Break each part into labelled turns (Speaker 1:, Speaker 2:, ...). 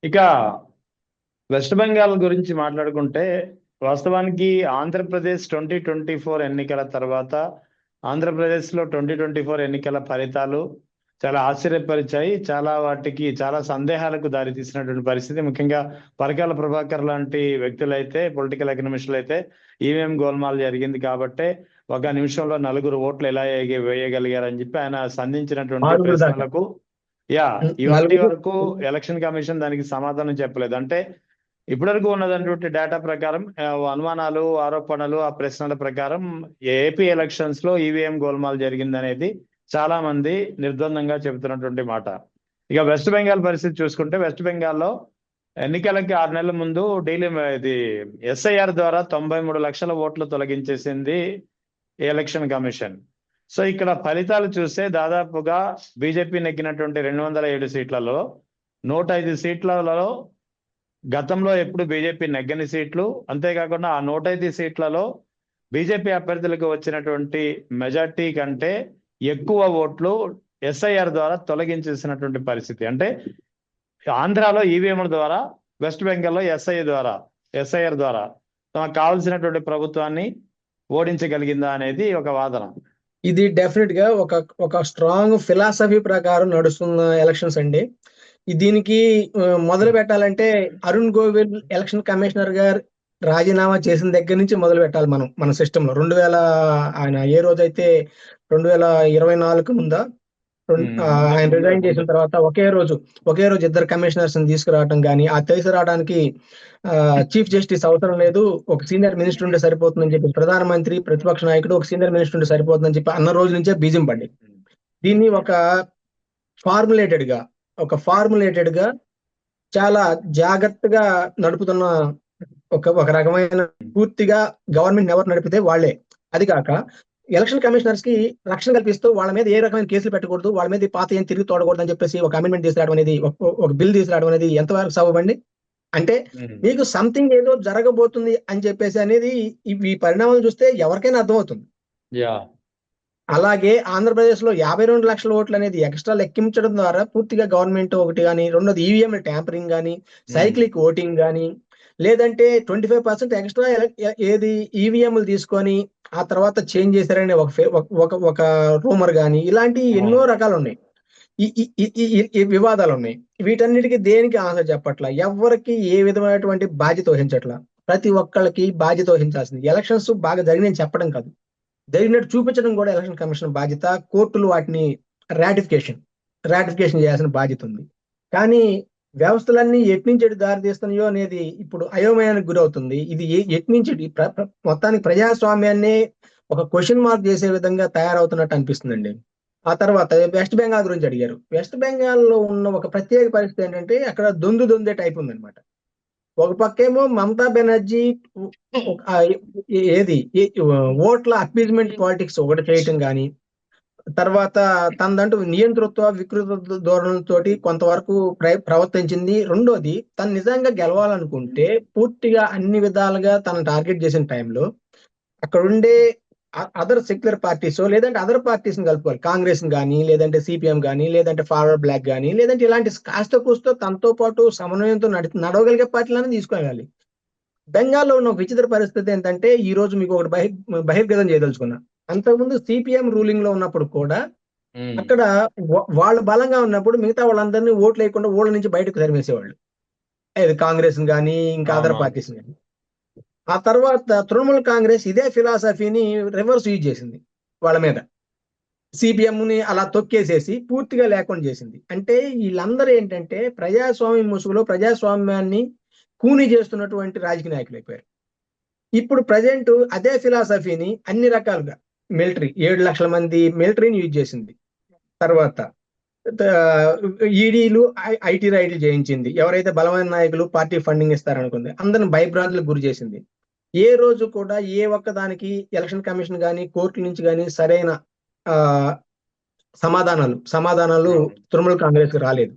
Speaker 1: ఇక వెస్ట్ బెంగాల్ గురించి మాట్లాడుకుంటే వాస్తవానికి ఆంధ్రప్రదేశ్ 2024 ఎన్నికల తర్వాత ఆంధ్రప్రదేశ్లో 2024 ఎన్నికల ఫలితాలు చాలా ఆశ్చర్యపరిచాయి. చాలా వాటికి చాలా సందేహాలకు దారితీసినటువంటి పరిస్థితి. ముఖ్యంగా పరకాల ప్రభాకర్ లాంటి వ్యక్తులైతే, పొలిటికల్ ఎకనమిస్టులు అయితే ఈవీఎం గోల్మాల్ జరిగింది కాబట్టే ఒక నిమిషంలో నలుగురు ఓట్లు ఎలా వేయగలిగారని చెప్పి ఆయన సంధించినటువంటి
Speaker 2: ఆరుగురు దాకా
Speaker 1: ప్రశ్నలకు ఇవాటి
Speaker 2: నలుగురు.
Speaker 1: వరకు ఎలక్షన్ కమిషన్ దానికి సమాధానం చెప్పలేదు. అంటే ఇప్పటివరకు ఉన్నటువంటి డేటా ప్రకారం అనుమానాలు, ఆరోపణలు, ఆ ప్రశ్నల ప్రకారం ఏపీ ఎలక్షన్స్ లో ఈవీఎం గోల్మాల్ జరిగిందనేది చాలా మంది నిర్ద్వందంగా చెబుతున్నటువంటి మాట. ఇక వెస్ట్ బెంగాల్ పరిస్థితి చూసుకుంటే వెస్ట్ బెంగాల్లో ఎన్నికలకి 6 నెలల ముందు ఇది ఎస్ఐఆర్ ద్వారా 93 లక్షల ఓట్లు తొలగించేసింది ఎలక్షన్ కమిషన్. సో ఇక్కడ ఫలితాలు చూస్తే దాదాపుగా బీజేపీ నెగ్గినటువంటి 207 సీట్లలో 105 సీట్లలో గతంలో ఎప్పుడు బీజేపీ నెగ్గని సీట్లు. అంతేకాకుండా ఆ 105 సీట్లలో బీజేపీ అభ్యర్థులకు వచ్చినటువంటి మెజార్టీ కంటే ఎక్కువ ఓట్లు ఎస్ఐఆర్ ద్వారా తొలగించేసినటువంటి పరిస్థితి. అంటే ఆంధ్రాలో ఈవీఎంల ద్వారా, వెస్ట్ బెంగాల్లో ఎస్ఐఆర్ ద్వారా తమకు కావాల్సినటువంటి ప్రభుత్వాన్ని ఓడించగలిగిందా అనేది ఒక వాదన.
Speaker 2: ఇది డెఫినెట్ గా ఒక స్ట్రాంగ్ ఫిలాసఫీ ప్రకారం నడుస్తున్న ఎలక్షన్స్ అండి. దీనికి మొదలు పెట్టాలంటే అరుణ్ గోవిల్ ఎలక్షన్ కమిషనర్ గారు రాజీనామా చేసిన దగ్గర నుంచి మొదలు పెట్టాలి. మన సిస్టమ్ లో 2000 ఆయన ఏ రోజైతే 2024 ముందా ఆయన రిజైన్ చేసిన తర్వాత ఒకే రోజు ఇద్దరు కమిషనర్స్ తీసుకురావడం కానీ, ఆ తీసుకురావడానికి చీఫ్ జస్టిస్ అవసరం లేదు, ఒక సీనియర్ మినిస్టర్ ఉంటే సరిపోతుందని చెప్పి ప్రధానమంత్రి, ప్రతిపక్ష నాయకుడు ఒక సీనియర్ మినిస్టర్ ఉంటే సరిపోతుందని చెప్పి అన్న రోజు నుంచే బీజం పడ్డాయి. దీన్ని ఒక ఫార్ములేటెడ్ గా చాలా జాగ్రత్తగా నడుపుతున్న ఒక రకమైన పూర్తిగా గవర్నమెంట్ ఎవరు నడిపితే వాళ్ళే. అది కాక ఎలక్షన్ కమిషనర్స్ కి రక్షణ కల్పిస్తూ వాళ్ళ మీద ఏ రకమైన కేసులు పెట్టకూడదు, వాళ్ళ మీద పాత ఏం తిరిగి తోడకూడదు అని చెప్పేసి ఒక అమెండ్మెంట్ తీసుకురావడం అనేది, ఒక బిల్ తీసుకురావడం అనేది ఎంతవరకు సబబండి? అంటే మీకు సంథింగ్ ఏదో జరగబోతుంది అని చెప్పేసి అనేది ఈ పరిణామాలు చూస్తే ఎవరికైనా అర్థమవుతుంది. అలాగే ఆంధ్రప్రదేశ్ లో 52 లక్షల ఓట్లు అనేది ఎక్స్ట్రా లెక్కించడం ద్వారా పూర్తిగా గవర్నమెంట్ ఒకటి కానీ, రెండోది ఈవీఎం ట్యాంపరింగ్ కానీ, సైక్లిక్ ఓటింగ్ కానీ, లేదంటే 25% ఎక్స్ట్రా ఏది ఈవీఎంలు తీసుకొని ఆ తర్వాత చేంజ్ చేశారనే ఒక రూమర్ కానీ, ఇలాంటి ఎన్నో రకాలు ఉన్నాయి. ఈ వివాదాలు ఉన్నాయి. వీటన్నిటికీ దేనికి ఆన్సర్ చెప్పట్లా, ఎవరికి ఏ విధమైనటువంటి బాధ్యత వహించట్లా. ప్రతి ఒక్కళ్ళకి బాధ్యత వహించాల్సింది. ఎలక్షన్స్ బాగా జరిగినాయని చెప్పడం కాదు, జరిగినట్టు చూపించడం కూడా ఎలక్షన్ కమిషన్ బాధ్యత. కోర్టులు వాటిని రాటిఫికేషన్ చేయాల్సిన బాధ్యత ఉంది. కానీ వ్యవస్థలన్నీ ఎట్నుంచి దారి తీస్తున్నాయో అనేది ఇప్పుడు అయోమయానికి గురవుతుంది. ఇది ఎట్నుంచి మొత్తానికి ప్రజాస్వామ్యాన్ని ఒక క్వశ్చన్ మార్క్ చేసే విధంగా తయారవుతున్నట్టు అనిపిస్తుందండి. ఆ తర్వాత వెస్ట్ బెంగాల్ గురించి అడిగారు. వెస్ట్ బెంగాల్ లో ఉన్న ఒక ప్రత్యేక పరిస్థితి ఏంటంటే అక్కడ దొందే టైప్ ఉందన్నమాట. ఒక పక్కేమో మమతా బెనర్జీ ఓట్ల అపీజ్మెంట్ పాలిటిక్స్ ఒకటి చేయటం కానీ, తర్వాత తనదంటూ నియంతృత్వ వికృత ధోరణులతోటి కొంతవరకు ప్రవర్తించింది. రెండోది, తను నిజంగా గెలవాలనుకుంటే పూర్తిగా అన్ని విధాలుగా తను టార్గెట్ చేసిన టైంలో అక్కడ ఉండే అదర్ సెక్యులర్ పార్టీస్ లేదంటే అదర్ పార్టీస్ ని కలుపుకోవాలి. కాంగ్రెస్ కానీ, లేదంటే సిపిఎం కానీ, లేదంటే ఫార్వర్డ్ బ్లాక్ కానీ, లేదంటే ఇలాంటి కాస్త కూస్తో తనతో పాటు సమన్వయంతో నడవగలిగే పార్టీలను తీసుకెళ్ళాలి. బెంగాల్లో ఉన్న విచిత్ర పరిస్థితి ఏంటంటే, ఈ రోజు మీకు ఒకటి బహిర్గతం చేయదలుచుకున్నా. అంతకుముందు సిపిఎం రూలింగ్ లో ఉన్నప్పుడు కూడా అక్కడ వాళ్ళు బలంగా ఉన్నప్పుడు మిగతా వాళ్ళందరినీ ఓట్లు వేయకుండా ఓట్ల నుంచి బయటకు తరిమేసేవాళ్ళు, కాంగ్రెస్ కానీ ఇంకా అదర్ పార్టీస్ కానీ. ఆ తర్వాత తృణమూల్ కాంగ్రెస్ ఇదే ఫిలాసఫీని రివర్స్ యూజ్ చేసింది వాళ్ళ మీద. సిపిఎం ని అలా తొక్కేసేసి పూర్తిగా లేకుండా చేసింది. అంటే వీళ్ళందరూ ఏంటంటే ప్రజాస్వామ్య ముసుగులో ప్రజాస్వామ్యాన్ని కూని చేస్తున్నటువంటి రాజకీయ నాయకులు అయిపోయారు. ఇప్పుడు ప్రజెంట్ అదే ఫిలాసఫీని అన్ని రకాలుగా మిలిటరీ 7 లక్షల మంది మిలిటరీని యూజ్ చేసింది. తర్వాత ఈడీలు ఐటీ రైడ్లు చేయించింది. ఎవరైతే బలమైన నాయకులు పార్టీ ఫండింగ్ ఇస్తారనుకుంది అందరిని భయభ్రాంతులకు గురి చేసింది. ఏ రోజు కూడా ఏ ఒక్క దానికి ఎలక్షన్ కమిషన్ కానీ కోర్టుల నుంచి కానీ సరైన సమాధానాలు తృణమూల్ కాంగ్రెస్ కి రాలేదు.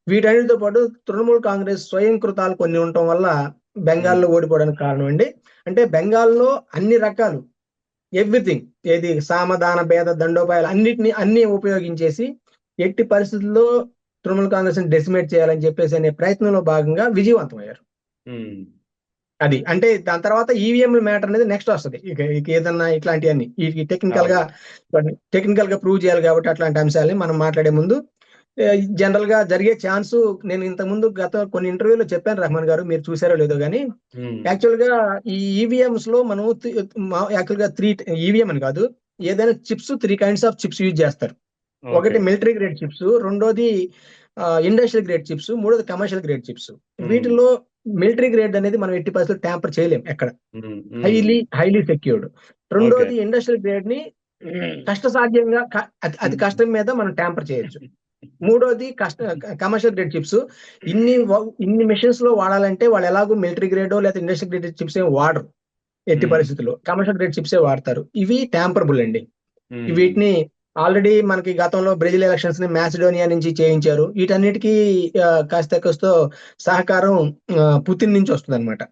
Speaker 2: వీటన్నిటితో పాటు తృణమూల్ కాంగ్రెస్ స్వయం కృతాలు కొన్ని ఉండటం వల్ల బెంగాల్లో ఓడిపోవడానికి కారణం అండి. అంటే బెంగాల్లో అన్ని రకాలు ఎవ్రీథింగ్ ఏది సామధాన భేద దండోపాయాలు అన్ని ఉపయోగించేసి ఎట్టి పరిస్థితుల్లో తృణమూల్ కాంగ్రెస్ ని డెసిమేట్ చేయాలని చెప్పేసి అనే ప్రయత్నంలో భాగంగా విజయవంతమయ్యారు. అది అంటే దాని తర్వాత ఈవీఎం మ్యాటర్ అనేది నెక్స్ట్ వస్తుంది. ఇక ఏదన్నా ఇట్లాంటివన్నీ ఈ టెక్నికల్ గా ప్రూవ్ చేయాలి కాబట్టి అట్లాంటి అంశాలని మనం మాట్లాడే ముందు జనరల్ గా జరిగే ఛాన్స్ నేను ఇంతకు ముందు గత కొన్ని ఇంటర్వ్యూలో చెప్పాను రహమాన్ గారు, మీరు చూసారో లేదో కానీ యాక్చువల్ గా ఈ ఈవీఎంస్ లో మనం యాక్చువల్ గా 3 ఈవీఎం అని కాదు, ఏదైనా chips 3 kinds of chips use చేస్తారు. ఒకటి మిలిటరీ గ్రేడ్ చిప్స్, రెండోది ఇండస్ట్రియల్ గ్రేడ్ చిప్స్, మూడోది కమర్షియల్ గ్రేడ్ చిప్స్. వీటిలో మిలిటరీ గ్రేడ్ అనేది మనం ఎట్టి పరిస్థితుల్లో ట్యాంపర్ చేయలేం ఎక్కడ, హైలీ సెక్యూర్డ్. రెండోది ఇండస్ట్రియల్ గ్రేడ్ ని కష్టసాధ్యంగా అతి కష్టం మీద మనం ట్యాంపర్ చేయొచ్చు. మూడోది కమర్షియల్ గ్రేడ్ చిప్స్ ఇన్ని మిషన్స్ లో వాడాలంటే వాళ్ళు ఎలాగో మిలిటరీ గ్రేడో లేదా ఇండస్ట్రియల్ గ్రేడ్ చిప్స్ ఏం వాడరు ఎట్టి పరిస్థితుల్లో, కమర్షియల్ గ్రేడ్ చిప్సే వాడతారు. ఇవి ట్యాంపరబుల్ అండి. వీటిని ఆల్రెడీ మనకి గతంలో బ్రెజిల్ ఎలక్షన్స్ ని మాసిడోనియా నుంచి చేయించారు. వీటన్నిటికీ కాస్త సహకారం పుతిన్ నుంచి వస్తుంది అనమాట,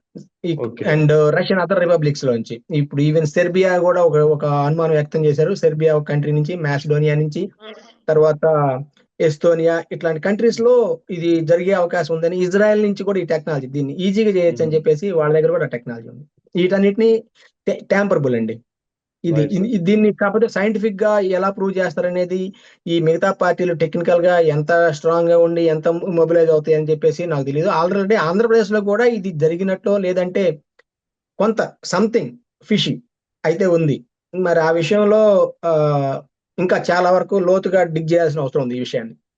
Speaker 2: అండ్ రష్యన్ అదర్ రిపబ్లిక్స్ లోంచి. ఇప్పుడు ఈవెన్ సెర్బియా కూడా ఒక అనుమానం వ్యక్తం చేశారు. సెర్బియా ఒక కంట్రీ నుంచి, మాసిడోనియా నుంచి, తర్వాత ఎస్తోనియా, ఇట్లాంటి కంట్రీస్ లో ఇది జరిగే అవకాశం ఉందని. ఇజ్రాయెల్ నుంచి కూడా ఈ టెక్నాలజీ దీన్ని ఈజీగా చేయొచ్చు అని చెప్పేసి వాళ్ళ దగ్గర కూడా టెక్నాలజీ ఉంది. వీటన్నిటిని ట్యాంపరబుల్ అండి. దీన్ని కాకపోతే సైంటిఫిక్ గా ఎలా ప్రూవ్ చేస్తారనేది ఈ మిగతా పార్టీలు టెక్నికల్ గా ఎంత స్ట్రాంగ్ గా ఉండి ఎంత మొబిలైజ్ అవుతాయి అని చెప్పేసి నాకు తెలియదు. ఆల్రెడీ ఆంధ్రప్రదేశ్ లో కూడా ఇది జరిగినట్లు లేదంటే కొంత సంథింగ్ ఫిషీ అయితే ఉంది. మరి ఆ విషయంలో ఇంకా చాలా వరకు లోతుగా డిగ్ చేయాల్సిన అవసరం ఉంది ఈ విషయాన్ని.